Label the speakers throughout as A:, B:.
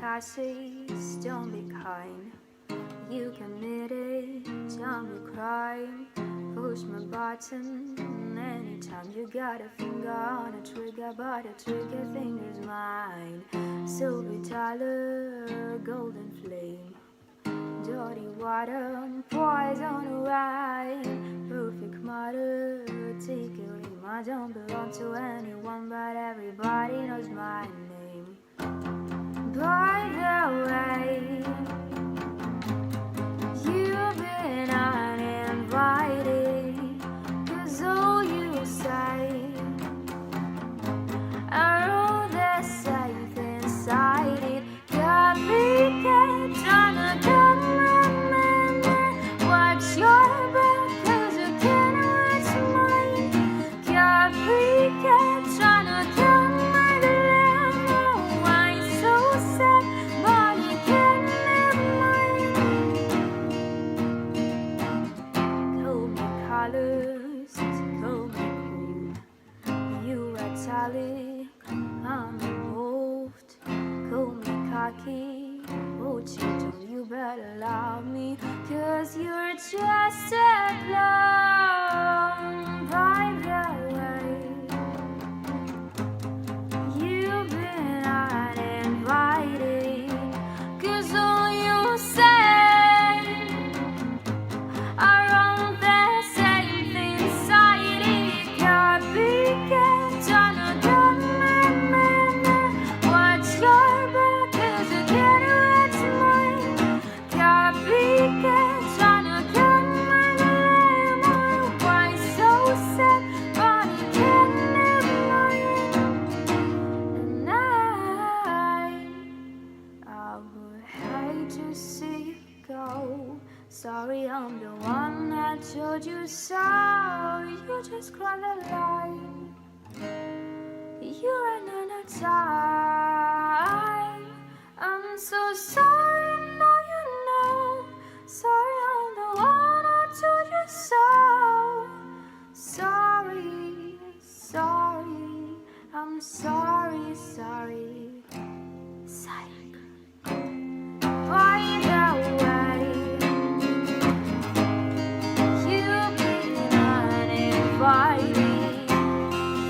A: cautious, don't be kind. You committed, don't be crying. Push my button anytime you got a finger on a trigger, but the trigger finger's mine. Silver dollar, golden flame, dirty water, poison wine. Perfect mother, take your aim. I don't belong to anyone, but everybody knows my name. By the way, you've been uninvited, 'cause all you say are all the same inside it. Copycat, trying to come and watch your back, 'cause you can't watch mine. Copycat, trying to come and why so sad, but you can't have mine. Call me colors, call me cool. You italic, I'm involved. Call me cocky, oh cheater, you better love me, 'cause you're just a clown. By the way, you've been uninvited, 'cause all you say are all the same things inside it. Copycat, trying to come and watch your back, 'cause you can't watch mine. Copycat, trying to come and why so sad, but you can't have mine. And I would hate to see you go. Sorry, I'm the one that told you so. You just crossed the line. You ran out of time. I'm so sorry, no you know. Sorry, I'm the one that told you so. Sorry, sorry, I'm sorry, sorry. Sorry. By the way, you've been uninvited,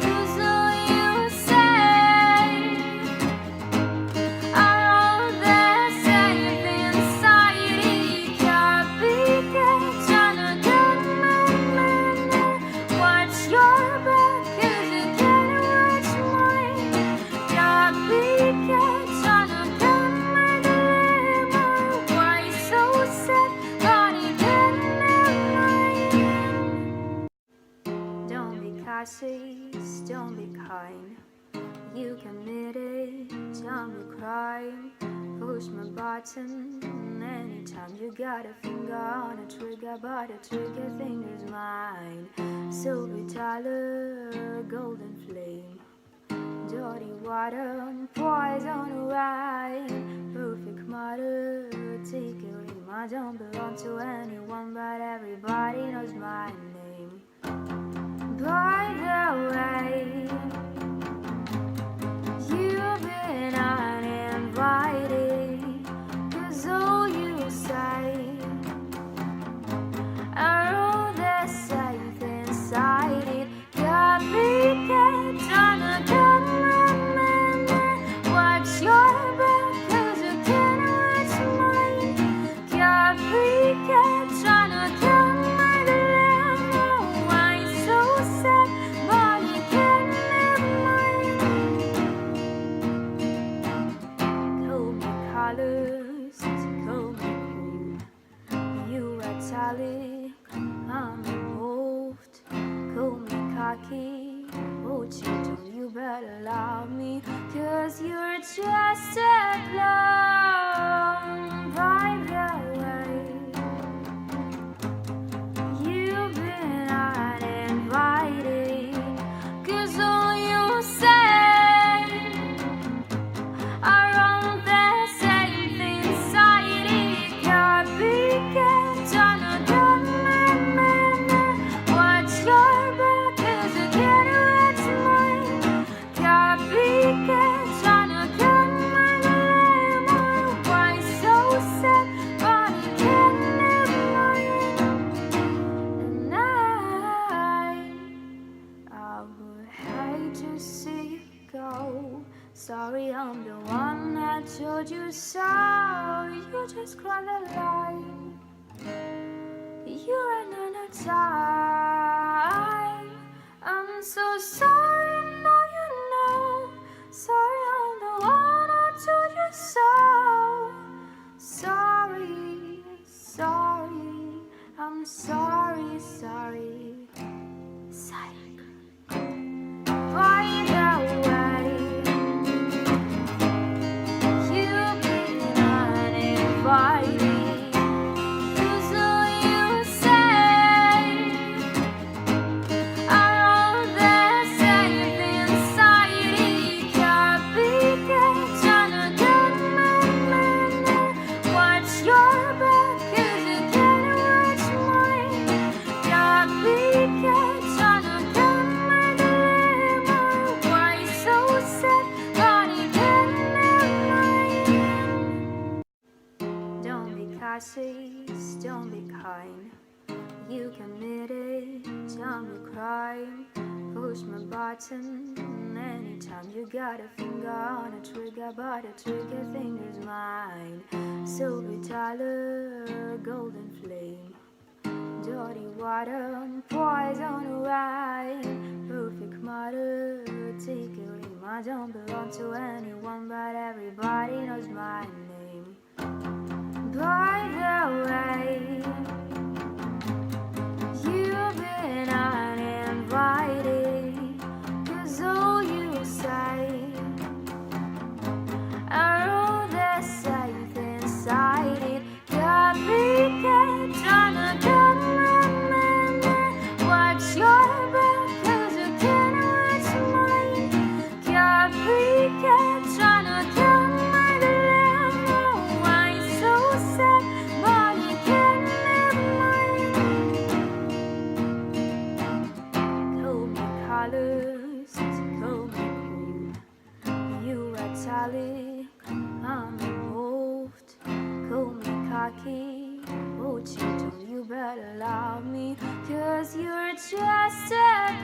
A: 'cause all you say are all the same inside it. Copycat, trying to come and watch your back, 'cause you can't watch mine. Copycat, trying to come and why so sad, but you can't have mine. Don't be cautious, don't be kind. You committed, don't be crying. Push my button anytime you got a finger on a trigger, but the trigger finger's mine. Silver dollar, golden flame, dirty water, poison wine. Perfect mother, take your aim. I don't belong to anyone, but everybody knows my name. By the way, you've been uninvited, 'cause all you say are all the same inside it. Copycat, trying to come and watch your back, 'cause you can't watch mine. Copycat, trying to come and why so sad, but you can't have mine. Call me colors, call me cool. You italic, I'm involved. Call me cocky, oh cheater, you better love me, 'cause you're just a clown. By the way, you've been uninvited, 'cause all you say are all the same things inside it. Copycat, trying to come and watch your back, 'cause you can't watch mine. Copycat, trying to come and sorry, I'm the one that told you so. You just crossed the line. You ran out of time. I'm so sorry, now you know. Sorry, I'm the one that told you so. Sorry, sorry, I'm sorry, sorry. Psych. By the way, you've been uninvited. 'Cause all you say are all the same inside. Copy, trying to get me. Watch your back 'cause you can't watch mine. Copy, trying to get me dilemma. Why so sad? Body can mine. Don't be cautious, don't be kind. You committed, tell me crime. Push my button anytime you got a finger on a trigger, but the trigger finger's mine. Silver dollar, golden flame. Dirty water, poison wine. Perfect mother, take a aim. I don't belong to anyone, but everybody knows my name. By the way, you've been uninvited. 'Cause all you say are all the same inside it. Copycat, tryna get me. Watch your back 'cause you can't watch mine. Copycat, tryna get my dilemma. Why so sad? But you can't live mine. Call me colors, call me cool. You italic, I'm involved. Call me cocky, oh cheater, you better love me. 'Cause you're just a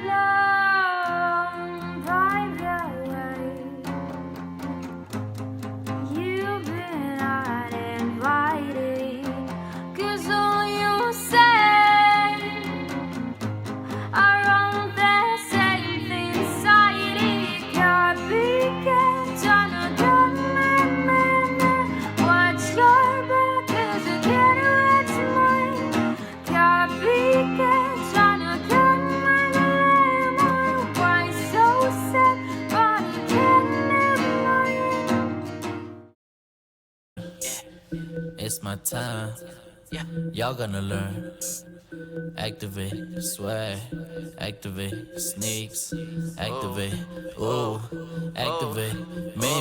A: clone. By the way, you've been uninvited. 'Cause all you say are all the same inside it. Copycat, tryna get me. Watch your back 'cause you can't watch mine. Copycat, tryna get my dilemma. Why so sad? But you can't live mine.
B: It's my time. Y'all gonna learn. Activate, swag, activate, sneaks, activate, ooh, activate, me.